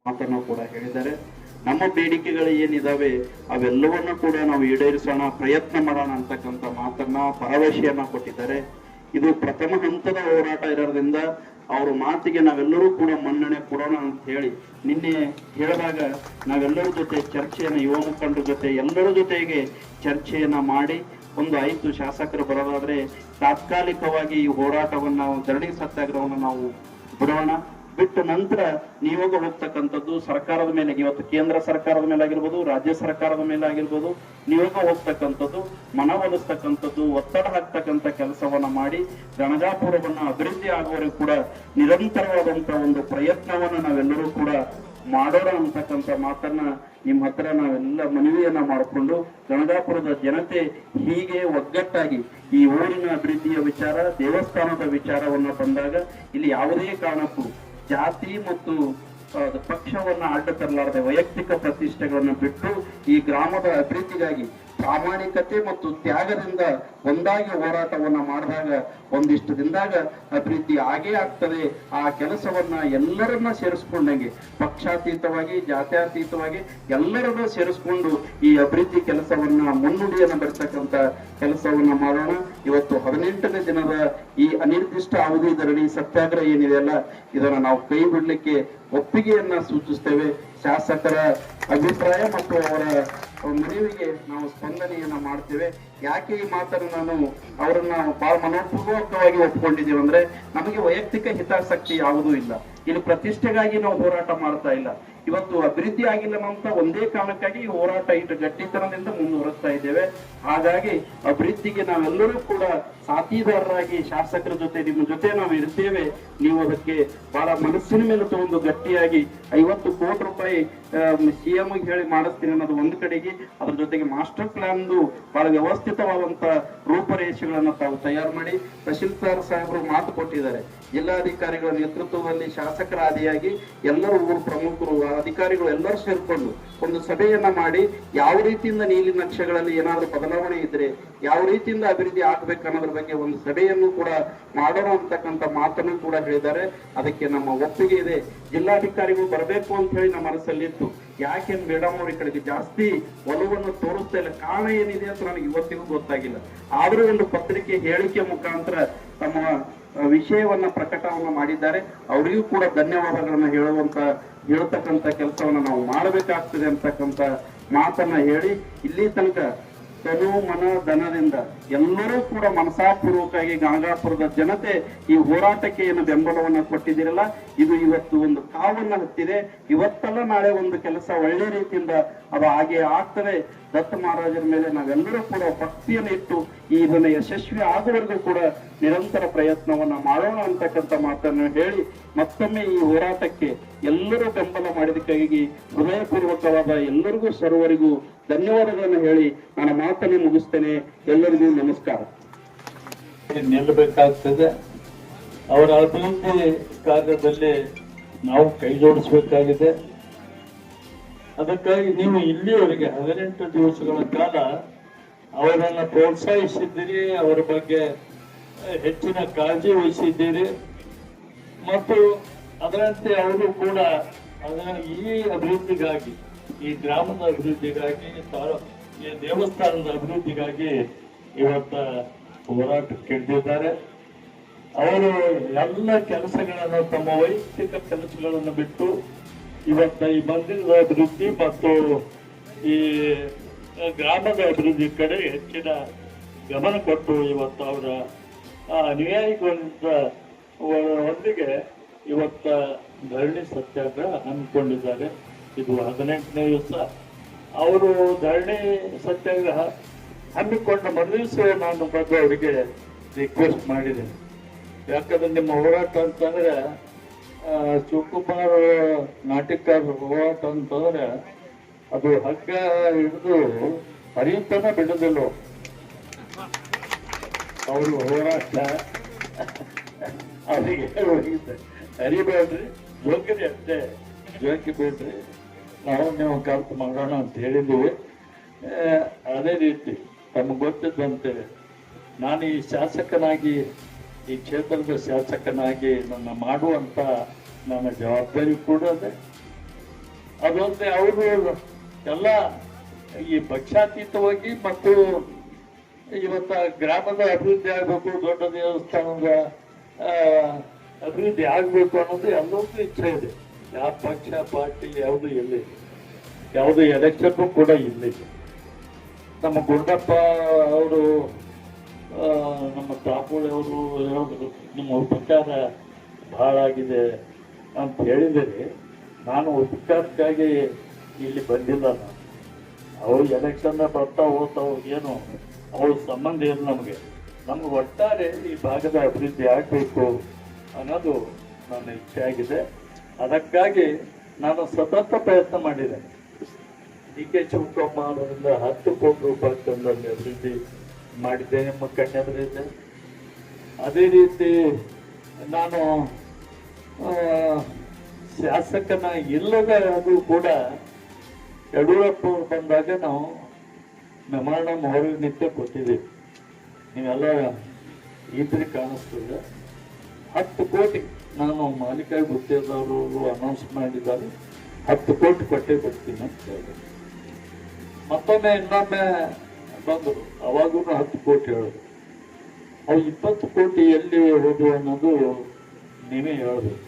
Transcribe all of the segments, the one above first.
ಮಾತನ್ನು ಕೂಡ ಹೇಳಿದ್ದಾರೆ. ನಮ್ಮ ಬೇಡಿಕೆಗಳು ಏನಿದಾವೆ ಅವೆಲ್ಲವನ್ನೂ ಕೂಡ ನಾವು ಈಡೇರಿಸೋಣ, ಪ್ರಯತ್ನ ಮಾಡೋಣ ಅಂತಕ್ಕಂಥ ಮಾತನ್ನ ಭರವಸೆಯನ್ನ ಕೊಟ್ಟಿದ್ದಾರೆ. ಇದು ಪ್ರಥಮ ಹಂತದ ಹೋರಾಟ ಇರೋದ್ರಿಂದ ಅವ್ರ ಮಾತಿಗೆ ನಾವೆಲ್ಲರೂ ಕೂಡ ಮನ್ನಣೆ ಕೊಡೋಣ ಅಂತ ಹೇಳಿ ನಿನ್ನೆ ಹೇಳಿದಾಗ ನಾವೆಲ್ಲರ ಜೊತೆ ಚರ್ಚೆಯನ್ನ, ಯುವ ಮುಖಂಡರ ಜೊತೆ ಎಲ್ಲರ ಜೊತೆಗೆ ಚರ್ಚೆಯನ್ನ ಮಾಡಿ ಒಂದು 5 ಶಾಸಕರು ಬರೋದಾದ್ರೆ ತಾತ್ಕಾಲಿಕವಾಗಿ ಈ ಹೋರಾಟವನ್ನ, ಧರಣಿ ಸತ್ಯಾಗ್ರಹವನ್ನು ನಾವು ಬಿಡೋಣ. ಬಿಟ್ಟ ನಂತರ ನಿಯೋಗ ಹೋಗ್ತಕ್ಕಂಥದ್ದು ಸರ್ಕಾರದ ಮೇಲೆ, ಇವತ್ತು ಕೇಂದ್ರ ಸರ್ಕಾರದ ಮೇಲೆ ಆಗಿರ್ಬೋದು, ರಾಜ್ಯ ಸರ್ಕಾರದ ಮೇಲೆ ಆಗಿರ್ಬೋದು, ನಿಯೋಗ ಹೋಗ್ತಕ್ಕಂಥದ್ದು, ಮನವೊಲಿಸ್ತಕ್ಕಂಥದ್ದು, ಒತ್ತಡ ಹಾಕ್ತಕ್ಕಂಥ ಕೆಲಸವನ್ನ ಮಾಡಿ ಗಣಗಾಪುರವನ್ನ ಅಭಿವೃದ್ಧಿ ಆಗುವವರೆಗೂ ಕೂಡ ನಿರಂತರವಾದಂತಹ ಒಂದು ಪ್ರಯತ್ನವನ್ನ ನಾವೆಲ್ಲರೂ ಕೂಡ ಮಾಡೋಣ ಅಂತಕ್ಕಂಥ ಮಾತನ್ನ ನಿಮ್ಮ ಹತ್ರ ನಾವೆಲ್ಲ ಮನವಿಯನ್ನ ಮಾಡಿಕೊಂಡು ಗಣಗಾಪುರದ ಜನತೆ ಹೀಗೆ ಒಗ್ಗಟ್ಟಾಗಿ ಈ ಊರಿನ ಅಭಿವೃದ್ಧಿಯ ವಿಚಾರ, ದೇವಸ್ಥಾನದ ವಿಚಾರವನ್ನ ಬಂದಾಗ ಇಲ್ಲಿ ಯಾವುದೇ ಕಾರಣಕ್ಕೂ ಜಾತಿ ಮತ್ತು ಪಕ್ಷವನ್ನ ಅಡ್ಡ ತರಲಾರದೆ ವೈಯಕ್ತಿಕ ಪ್ರತಿಷ್ಠೆಗಳನ್ನು ಬಿಟ್ಟು ಈ ಗ್ರಾಮದ ಅಭಿವೃದ್ಧಿಗಾಗಿ ಪ್ರಾಮಾಣಿಕತೆ ಮತ್ತು ತ್ಯಾಗದಿಂದ ಒಂದಾಗಿ ಹೋರಾಟವನ್ನ ಮಾಡಿದಾಗ ಒಂದಿಷ್ಟು ದಿನದಾಗ ಅಭಿವೃದ್ಧಿ ಆಗೇ ಆಗ್ತದೆ. ಆ ಕೆಲಸವನ್ನ ಎಲ್ಲರನ್ನ ಸೇರಿಸ್ಕೊಂಡಂಗೆ, ಪಕ್ಷಾತೀತವಾಗಿ ಜಾತ್ಯಾತೀತವಾಗಿ ಎಲ್ಲರನ್ನ ಸೇರಿಸ್ಕೊಂಡು ಈ ಅಭಿವೃದ್ಧಿ ಕೆಲಸವನ್ನ ಮುನ್ನುಡಿಯನ್ನ ಬರ್ತಕ್ಕಂಥ ಕೆಲಸವನ್ನ ಮಾಡೋಣ. ಇವತ್ತು 18ನೇ ದಿನದ ಈ ಅನಿರ್ದಿಷ್ಟ ಅವಧಿ ಧರಣಿ ಸತ್ಯಾಗ್ರಹ ಏನಿದೆಯಲ್ಲ, ಇದನ್ನ ನಾವು ಕೈ ಬಿಡ್ಲಿಕ್ಕೆ ಒಪ್ಪಿಗೆಯನ್ನ ಸೂಚಿಸ್ತೇವೆ. ಶಾಸಕರ ಅಭಿಪ್ರಾಯ ಮತ್ತು ಅವರ ಮನವಿಗೆ ನಾವು ಸ್ಪಂದನೆಯನ್ನ ಮಾಡ್ತೇವೆ. ಯಾಕೆ ಈ ಮಾತನ್ನು ನಾನು ಅವರನ್ನ ಬಹಳ ಮನೋಪೂರ್ವಕವಾಗಿ ಒಪ್ಕೊಂಡಿದ್ದೀವಿ ಅಂದ್ರೆ, ನಮಗೆ ವೈಯಕ್ತಿಕ ಹಿತಾಸಕ್ತಿ ಯಾವುದೂ ಇಲ್ಲ. ಇಲ್ಲಿ ಪ್ರತಿಷ್ಠೆಗಾಗಿ ನಾವು ಹೋರಾಟ ಮಾಡ್ತಾ ಇಲ್ಲ. ಇವತ್ತು ಅಭಿವೃದ್ಧಿ ಆಗಿಲ್ಲ ಅಂತ ಒಂದೇ ಕಾರಣಕ್ಕಾಗಿ ಈ ಹೋರಾಟ ಇಟ್ಟು ಗಟ್ಟಿತನದಿಂದ ಮುಂದುವರಿಸ್ತಾ ಇದ್ದೇವೆ. ಹಾಗಾಗಿ ಅಭಿವೃದ್ಧಿಗೆ ನಾವೆಲ್ಲರೂ ಕೂಡ ಸಾಥೀದಾರರಾಗಿ ಶಾಸಕರ ಜೊತೆ, ನಿಮ್ಮ ಜೊತೆ ನಾವು ಇರ್ತೇವೆ. ನೀವು ಅದಕ್ಕೆ ಬಹಳ ಮನಸ್ಸಿನ ಮೇಲೆ ತಗೊಂಡು ಗಟ್ಟಿಯಾಗಿ 50 ಕೋಟಿ ರೂಪಾಯಿ CM ಹೇಳಿ ಮಾಡಿಸ್ತೀನಿ ಅನ್ನೋದು ಒಂದು ಕಡೆಗೆ, ಅದ್ರ ಜೊತೆಗೆ ಮಾಸ್ಟರ್ ಪ್ಲಾನ್ ಬಹಳ ವ್ಯವಸ್ಥಿತವಾದಂತ ರೂಪರೇಷೆಗಳನ್ನ ತಾವು ತಯಾರು ಮಾಡಿ ತಹಶೀಲ್ದಾರ್ ಸಾಹೇಬರು ಮಾತು ಕೊಟ್ಟಿದ್ದಾರೆ. ಜಿಲ್ಲಾಧಿಕಾರಿಗಳ ನೇತೃತ್ವದಲ್ಲಿ ಶಾಸಕರ ಆದಿಯಾಗಿ ಎಲ್ಲರೂ ಊರು ಪ್ರಮುಖರು, ಅಧಿಕಾರಿಗಳು ಎಲ್ಲರೂ ಸೇರ್ಕೊಂಡು ಒಂದು ಸಭೆಯನ್ನ ಮಾಡಿ ಯಾವ ರೀತಿಯಿಂದ ನೀಲಿ ನಕ್ಷೆಗಳಲ್ಲಿ ಏನಾದ್ರೂ ಬದಲಾವಣೆ ಇದ್ರೆ ಯಾವ ರೀತಿಯಿಂದ ಅಭಿವೃದ್ಧಿ ಆಗ್ಬೇಕು ಅನ್ನೋದ್ರ ಬಗ್ಗೆ ಒಂದು ಸಭೆಯನ್ನು ಕೂಡ ಮಾಡೋಣ ಅಂತಕ್ಕಂಥ ಮಾತನ್ನು ಕೂಡ ಹೇಳಿದ್ದಾರೆ. ಅದಕ್ಕೆ ನಮ್ಮ ಒಪ್ಪಿಗೆ ಇದೆ. ಜಿಲ್ಲಾಧಿಕಾರಿಗಳು ಬರಬೇಕು ಅಂತ ಹೇಳಿ ನಮ್ಮ ಮನಸ್ಸಲ್ಲಿತ್ತು. ಯಾಕೆ ಮೇಡಮ್ ಅವ್ರ ಈ ಕಡೆಗೆ ಜಾಸ್ತಿ ಒಲವನ್ನು ತೋರಿಸ್ತಾ ಇಲ್ಲ, ಕಾರಣ ಏನಿದೆ ಅಂತ ನನಗೆ ಇವತ್ತಿಗೂ ಗೊತ್ತಾಗಿಲ್ಲ. ಆದ್ರೂ ಒಂದು ಪತ್ರಿಕೆ ಹೇಳಿಕೆ ಮುಖಾಂತರ ತಮ್ಮ ವಿಷಯವನ್ನ ಪ್ರಕಟವನ್ನ ಮಾಡಿದ್ದಾರೆ. ಅವರಿಗೂ ಕೂಡ ಧನ್ಯವಾದಗಳನ್ನ ಹೇಳ್ತಕ್ಕಂಥ ಕೆಲಸವನ್ನ ನಾವು ಮಾಡಬೇಕಾಗ್ತದೆ ಅಂತಕ್ಕಂಥ ಮಾತನ್ನ ಹೇಳಿ, ಇಲ್ಲಿ ತನಕ ತನು ಮನ ಧನದಿಂದ ಎಲ್ಲರೂ ಕೂಡ ಮನಸಾಪೂರ್ವಕವಾಗಿ ಗಣಗಾಪುರದ ಜನತೆ ಈ ಹೋರಾಟಕ್ಕೆ ಏನು ಬೆಂಬಲವನ್ನ ಕೊಟ್ಟಿದ್ದೀರಲ್ಲ, ಇದು ಇವತ್ತು ಒಂದು ಕಾವನ್ನ ಹತ್ತಿದೆ. ಇವತ್ತಲ್ಲ ನಾಳೆ ಒಂದು ಕೆಲಸ ಒಳ್ಳೆ ರೀತಿಯಿಂದ ಅದು ಹಾಗೆ ಆಗ್ತದೆ. ದತ್ತ ಮಹಾರಾಜರ ಮೇಲೆ ನಾವೆಲ್ಲರೂ ಕೂಡ ಭಕ್ತಿಯನ್ನು ಇಟ್ಟು ಇದನ್ನ ಯಶಸ್ವಿ ಆಗುವವರೆಗೂ ಕೂಡ ನಿರಂತರ ಪ್ರಯತ್ನವನ್ನ ಮಾಡೋಣ ಅಂತಕ್ಕಂಥ ಮಾತನ್ನು ಹೇಳಿ, ಮತ್ತೊಮ್ಮೆ ಈ ಹೋರಾಟಕ್ಕೆ ಎಲ್ಲರೂ ಬೆಂಬಲ ಮಾಡಿದಕ್ಕಾಗಿ ಹೃದಯಪೂರ್ವಕವಾದ ಎಲ್ಲರಿಗೂ ಸರ್ವರಿಗೂ ಧನ್ಯವಾದಗಳನ್ನು ಹೇಳಿ ನನ್ನ ಮಾತನ್ನು ಮುಗಿಸ್ತೇನೆ. ಎಲ್ಲರಿಗೂ ನಮಸ್ಕಾರ. ನಿಲ್ಲಬೇಕಾಗ್ತದೆ. ಅವರ ಅಭಿವೃದ್ಧಿ ಕಾರ್ಯದಲ್ಲಿ ನಾವು ಕೈ ಜೋಡಿಸಬೇಕಾಗಿದೆ. ಅದಕ್ಕಾಗಿ ನೀವು ಇಲ್ಲಿಯವರೆಗೆ 18 ದಿವಸಗಳ ಕಾಲ ಅವರನ್ನು ಪ್ರೋತ್ಸಾಹಿಸಿದ್ದೀರಿ, ಅವರ ಬಗ್ಗೆ ಹೆಚ್ಚಿನ ಕಾಳಜಿ ವಹಿಸಿದ್ದೀರಿ ಮತ್ತು ಅದರಂತೆ ಅವರು ಕೂಡ ಈ ಅಭಿವೃದ್ಧಿಗಾಗಿ, ಈ ಗ್ರಾಮದ ಅಭಿವೃದ್ಧಿಗಾಗಿ, ಈ ದೇವಸ್ಥಾನದ ಅಭಿವೃದ್ಧಿಗಾಗಿ ಇವತ್ತ ಹೋರಾಟಕ್ಕೆ ಇಳಿದಿದ್ದಾರೆ. ಅವರು ಎಲ್ಲ ಕೆಲಸಗಳನ್ನು, ತಮ್ಮ ವೈಯಕ್ತಿಕ ಕೆಲಸಗಳನ್ನು ಬಿಟ್ಟು ಇವತ್ತ ಈ ಮಂದಿರದ ಅಭಿವೃದ್ಧಿ ಮತ್ತು ಈ ಗ್ರಾಮದ ಅಭಿವೃದ್ಧಿ ಕಡೆ ಹೆಚ್ಚಿನ ಗಮನ ಕೊಟ್ಟು ಇವತ್ತು ಅವರ ಅನುಯಾಯಿಗಳಿಂದ ಒಂದಿಗೆ ಇವತ್ತ ಧರಣಿ ಸತ್ಯಾಗ್ರಹ ಹಮ್ಮಿಕೊಂಡಿದ್ದಾರೆ. ಇದು 18ನೇ ದಿವಸ. ಅವರು ಧರಣಿ ಸತ್ಯಾಗ್ರಹ ಹಮ್ಮಿಕೊಂಡ ಮರುದಿವಸ ನಾನು ಬಂದು ಅವರಿಗೆ ರಿಕ್ವೆಸ್ಟ್ ಮಾಡಿದ್ದೇನೆ. ಯಾಕಂದ್ರೆ ನಿಮ್ಮ ಹೋರಾಟ ಅಂತಂದ್ರೆ ಶಿವಕುಮಾರ್ ನಾಟಕಕಾರ ಹೋರಾಟ ಅಂತಂದ್ರೆ ಅದು ಹಗ್ಗ ಹಿಡಿದು ಹರಿಯುತ್ತಾನ ಬಿಡುದಿಲ್ಲ ಅವರು ಹೋರಾಟ. ಅವರಿಗೆ ಹರಿಬೇಡ್ರಿ, ಜೋಕಿರಿ ಅಷ್ಟೇ, ಜೋಕಿ ಬೇಡ್ರಿ, ನೀವು ಕಲ್ತು ಮಾಡೋಣ ಅಂತ ಹೇಳಿದ್ದೀವಿ. ಅದೇ ರೀತಿ ತಮಗೆ ಗೊತ್ತಿದ್ದಂತೆ ನಾನು ಈ ಶಾಸಕನಾಗಿ, ಈ ಕ್ಷೇತ್ರದ ಶಾಸಕನಾಗಿ ನನ್ನ ಮಾಡುವಂತ ನನ್ನ ಜವಾಬ್ದಾರಿ ಕೂಡ ಅದೇ. ಅದೊಂದೇ ಅವರು ಎಲ್ಲ ಈ ಪಕ್ಷಾತೀತವಾಗಿ ಮತ್ತು ಇವತ್ತ ಗ್ರಾಮದ ಅಭಿವೃದ್ಧಿ ಆಗಬೇಕು, ದೊಡ್ಡ ದೇವಸ್ಥಾನದ ಅಭಿವೃದ್ಧಿ ಆಗಬೇಕು ಅನ್ನೋದು ಎಲ್ಲರಿಗೂ ಇಚ್ಛೆ ಇದೆ. ಯಾವ ಪಕ್ಷ ಪಾರ್ಟಿ ಯಾವುದು ಇಲ್ಲ, ಯಾವುದೇ ಎಲೆಕ್ಷನ್ ಕೂಡ ಇಲ್ಲ. ನಮ್ಮ ಗುಂಡಪ್ಪ ಅವರು ನಮ್ಮ ತಾಪೋಳಿ ಅವರು ಹೇಳಿದ್ರು, ನಿಮ್ಮ ಉಪಕಾರ ಬಹಳ ಆಗಿದೆ ಅಂತ ಹೇಳಿದರೆ, ನಾನು ಉಪಕಾರಕ್ಕಾಗಿ ಇಲ್ಲಿ ಬಂದಿಲ್ಲ. ನಾನು ಅವ್ರು ಎಲೆಕ್ಷನ್ ಬರ್ತಾ ಹೋಗ್ತಾವ, ಏನು ಅವ್ರ ಸಂಬಂಧ ಇಲ್ಲ ನಮ್ಗೆ ಒಟ್ಟಾರೆ ಈ ಭಾಗದ ಅಭಿವೃದ್ಧಿ ಆಗಬೇಕು ಅನ್ನೋದು ನನ್ನ ಇಚ್ಛೆ ಆಗಿದೆ. ಅದಕ್ಕಾಗಿ ನಾನು ಸತತ ಪ್ರಯತ್ನ ಮಾಡಿದ್ದೇನೆ. ಡಿ ಕೆ ಶಿವಕುಮಾರ್ ಅವರಿಂದ 10 ಕೋಟಿ ರೂಪಾಯಿ ತಂದಲ್ಲಿ ಅಭಿವೃದ್ಧಿ ಮಾಡಿದ್ದೇನೆ ನಿಮ್ಮ ಕಣ್ಣೆದುರಿದೆ. ಅದೇ ರೀತಿ ನಾನು ಶಾಸಕನ ಇಲ್ಲದ ಅದು ಕೂಡ ಯಡಿಯೂರಪ್ಪ ಅವರು ಬಂದಾಗ ನಾವು ಮೆಮೊರಾಂಡಮ್ ಹೊರಗೆ ನಿತ್ಯ ಕೊಟ್ಟಿದ್ದೀವಿ. ನೀವೆಲ್ಲ ಇದ್ರೆ ಕಾಣಿಸ್ತದೆ. 10 ಕೋಟಿ ನಾನು ಮಾಲೀಕಾಯಿ ಗುತ್ತೇದಾರರು ಅನೌನ್ಸ್ ಮಾಡಿದ್ದಾರೆ, 10 ಕೋಟಿ ಕೊಟ್ಟೆ ಬರ್ತೀನಿ ಅಂತ ಹೇಳಿದ್ರು. ಮತ್ತೊಮ್ಮೆ ಇನ್ನೊಮ್ಮೆ ಬಂದರು, ಅವಾಗೂ 10 ಕೋಟಿ ಹೇಳಿದ್ರು. ಅವು 20 ಕೋಟಿ ಎಲ್ಲಿ ಹೋದ್ವು ಅನ್ನೋದು ನೀವೇ ಹೇಳ್ಬೇಕು.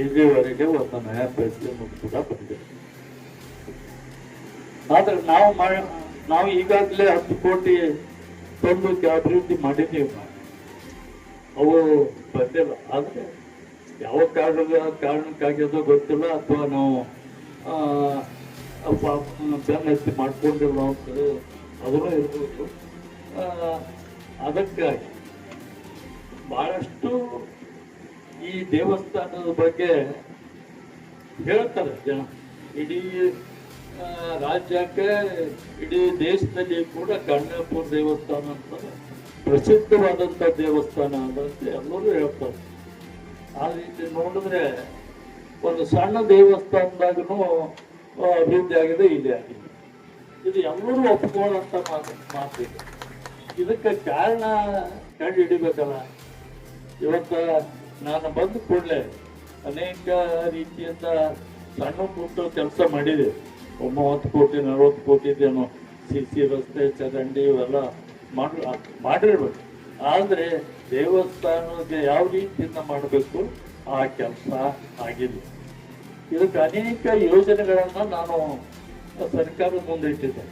ಇಲ್ಲಿವರೆಗೆ ಒಂದು ನಯ ಪೈಸೆಯನ್ನು ಕೂಡ ಬಂದಿದೆ. ಆದ್ರೆ ನಾವು ಈಗಾಗಲೇ 10 ಕೋಟಿ ತಂದು ಅಭಿವೃದ್ಧಿ ಮಾಡಿದ್ದೀವಿ. ಅವು ಬಂದಿಲ್ಲ. ಆದ್ರೆ ಯಾವ ಕಾರಣಕ್ಕಾಗ್ಯದೋ ಗೊತ್ತಿಲ್ಲ, ಅಥವಾ ನಾವು ಬೆನ್ನತ್ತಿ ಮಾಡ್ಕೊಂಡಿಲ್ಲ ಅಂತ ಅದನ್ನು ಇರ್ಬೋದು. ಅದಕ್ಕಾಗಿ ಬಹಳಷ್ಟು ಈ ದೇವಸ್ಥಾನದ ಬಗ್ಗೆ ಹೇಳ್ತಾರೆ ಜನ. ಇಡೀ ರಾಜ್ಯಕ್ಕೆ, ಇಡೀ ದೇಶದಲ್ಲಿ ಕೂಡ ಗಂಗಾಪುರ ದೇವಸ್ಥಾನ ಅಂತ ಪ್ರಸಿದ್ಧವಾದಂಥ ದೇವಸ್ಥಾನ ಅಂತ ಎಲ್ಲರೂ ಹೇಳ್ತಾರೆ. ಆ ರೀತಿ ನೋಡಿದ್ರೆ ಒಂದು ಸಣ್ಣ ದೇವಸ್ಥಾನದಾಗೂ ಅಭಿವೃದ್ಧಿ ಆಗಿದೆ, ಇಲ್ಲಿ ಆಗಿದೆ. ಇದು ಎಲ್ಲರೂ ಒಪ್ಕೊಳ್ಳೋಂಥ ಮಾತಿದೆ. ಇದಕ್ಕೆ ಕಾರಣ ಕಂಡು ಹಿಡಿಬೇಕಲ್ಲ. ಇವತ್ತ ನಾನು ಬಂದ ಕೂಡಲೇ ಅನೇಕ ರೀತಿಯಿಂದ ಸಣ್ಣ ಪುಟ್ಟ ಕೆಲಸ ಮಾಡಿದೆ. 30 ಕೋಟಿ 40 ಕೋಟಿ ಇದೇನೋ CC ರಸ್ತೆ, ಚರಂಡಿ ಇವೆಲ್ಲ ಮಾಡಿರ್ಬೇಕು. ಆದರೆ ದೇವಸ್ಥಾನಕ್ಕೆ ಯಾವ ರೀತಿಯಿಂದ ಮಾಡಬೇಕು ಆ ಕೆಲಸ ಆಗಿಲ್ಲ. ಇದಕ್ಕೆ ಅನೇಕ ಯೋಜನೆಗಳನ್ನು ನಾನು ಸರ್ಕಾರದ ಮುಂದೆ ಇಟ್ಟಿದ್ದೆ.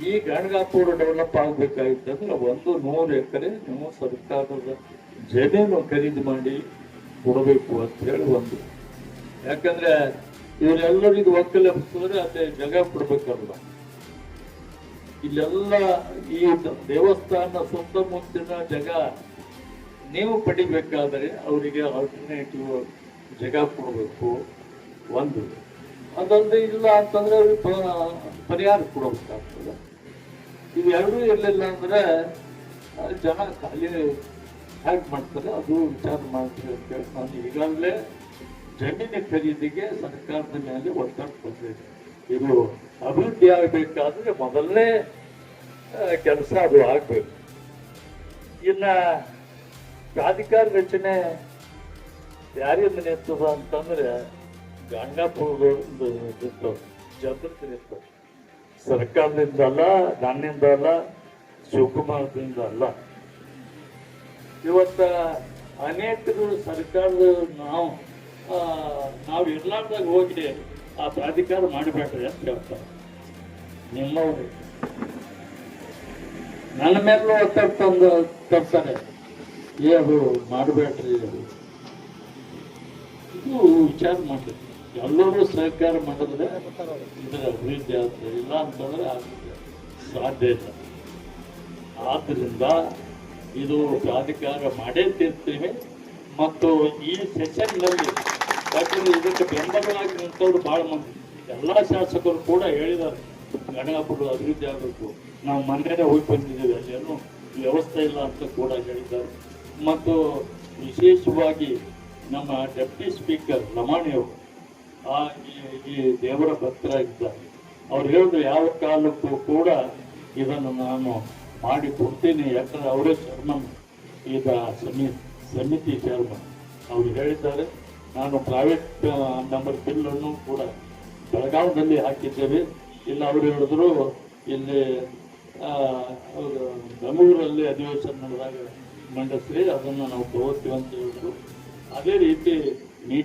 ಈ ಗಣಗಾಪುರ ಡೆವಲಪ್ ಆಗಬೇಕಾಗಿತ್ತಂದ್ರೆ 100 ಎಕರೆ ನೀವು ಸರ್ಕಾರದ ಜಮೀನು ಖರೀದಿ ಮಾಡಿ ಕೊಡಬೇಕು ಅಂತ ಹೇಳಿ ಒಂದು. ಯಾಕಂದ್ರೆ ಇವರೆಲ್ಲರಿಗೂ ಒಕ್ಕಲಿಸಿದ್ರೆ ಅದೇ ಜಾಗ ಕೊಡ್ಬೇಕಲ್ಲ. ಇಲ್ಲೆಲ್ಲ ಈ ದೇವಸ್ಥಾನ ಸುತ್ತಮುತ್ತಲಿನ ಜಾಗ ನೀವು ಪಡಿಬೇಕಾದರೆ ಅವರಿಗೆ ಆಲ್ಟರ್ನೇಟಿವ್ ಜಾಗ ಕೊಡಬೇಕು ಒಂದು. ಅದಲ್ಲದೆ ಇಲ್ಲ ಅಂತಂದ್ರೆ ಅವ್ರಿಗೆ ಪರಿಹಾರ ಕೊಡಬೇಕಾಗ್ತದೆ. ಇವೆರಡೂ ಇರಲಿಲ್ಲ ಅಂದ್ರೆ ಜನ ಖಾಲಿ ಹೇಗೆ ಮಾಡ್ತಾರೆ, ಅದು ವಿಚಾರ ಮಾಡ್ತಾರೆ ಅಂತೇಳಿ ನಾನು ಈಗಾಗಲೇ ಜಮೀನು ಖರೀದಿಗೆ ಸರ್ಕಾರದ ಮೇಲೆ ಒತ್ತಡ ತಂದಿದೆ. ಇದು ಅಭಿವೃದ್ಧಿ ಆಗಬೇಕಾದ್ರೆ ಮೊದಲನೇ ಕೆಲಸ ಅದು ಆಗ್ಬೇಕು. ಇನ್ನ ಪ್ರಾಧಿಕಾರ ರಚನೆ ಯಾರಿಂದ ನಿಂತದ ಅಂತಂದ್ರೆ ಗಂಗಾಪುರದಿಂದ ಜಾಗೃತಿ ನಿಂತ, ಸರ್ಕಾರದಿಂದ ಅಲ್ಲ, ನನ್ನಿಂದ ಅಲ್ಲ, ಶಿವಕುಮಾರದಿಂದ ಅಲ್ಲ. ಇವತ್ತ ಅನೇಕರು ಸರ್ಕಾರದ ನಾವು ಇರ್ಲಾರ್ದಾಗ ಹೋಗಿ ಆ ಪ್ರಾಧಿಕಾರ ಮಾಡಬೇಡ್ರಿ ಅಂತ ಹೇಳ್ತಾರೆ. ನಿಮ್ಮವ್ರು ನನ್ನ ಮೇಲೂ ಒತ್ತಡ ತಂದು ತರ್ತಾರೆ, ಅದು ಮಾಡಬೇಡ್ರಿ. ಇದು ವಿಚಾರ ಮಾಡ್ರಿ. ಎಲ್ಲರೂ ಸಹಕಾರ ಮಾಡಿದ್ರೆ ಇದರ ಅಭಿವೃದ್ಧಿ ಆಗ್ತದೆ, ಇಲ್ಲ ಅಂತಂದ್ರೆ ಸಾಧ್ಯ ಇಲ್ಲ. ಆದ್ದರಿಂದ ಇದು ಪ್ರಾಧಿಕಾರ ಮಾಡೇ ತೀರ್ತೀವಿ. ಮತ್ತು ಈ ಸೆಷನ್ನಲ್ಲಿ ಯಾಕಂದ್ರೆ ಇದಕ್ಕೆ ಬೆಂಬಲವಾಗಿ ನಿಂತವ್ರು ಭಾಳ ಮಂದಿ, ಎಲ್ಲ ಶಾಸಕರು ಕೂಡ ಹೇಳಿದ್ದಾರೆ ಗಣಗಾಪುರ ಅಭಿವೃದ್ಧಿ ಆಗಬೇಕು. ನಾವು ಮೊನ್ನೆನೇ ಹೋಗಿ ಬಂದಿದ್ದೀವಿ, ಅಲ್ಲೇನು ವ್ಯವಸ್ಥೆ ಇಲ್ಲ ಅಂತ ಕೂಡ ಹೇಳಿದ್ದಾರೆ. ಮತ್ತು ವಿಶೇಷವಾಗಿ ನಮ್ಮ ಡೆಪ್ಟಿ ಸ್ಪೀಕರ್ ಲಮಾಣಿಯವರು ಈ ದೇವರ ಭಕ್ತರಾಗಿದ್ದಾರೆ. ಅವ್ರು ಹೇಳಿದ್ರು ಯಾವ ಕಾಲಕ್ಕೂ ಕೂಡ ಇದನ್ನು ನಾನು ಮಾಡಿ ಕೊಡ್ತೀನಿ. ಯಾಕಂದ್ರೆ ಅವರೇ ಚೇರ್ಮನ್, ಈಗ ಸಮಿತಿ ಚೇರ್ಮನ್. ಅವ್ರು ಹೇಳಿದ್ದಾರೆ ನಾನು ಪ್ರೈವೇಟ್ ಮೆಂಬರ್ ಬಿಲ್ಲನ್ನು ಕೂಡ ಬೆಳಗಾವದಲ್ಲಿ ಹಾಕಿದ್ದೇವೆ. ಇಲ್ಲ ಅವರು ಹೇಳಿದ್ರು ಇಲ್ಲಿ ಅವರು ಬೆಂಗಳೂರಲ್ಲಿ ಅಧಿವೇಶನ ನಡೆದಾಗ ಮಂಡಿಸ್ರಿ, ಅದನ್ನು ನಾವು ತಗೋತೀವಿ ಅಂತ ಹೇಳಿದ್ರು. ಅದೇ ರೀತಿ ನೀತಿ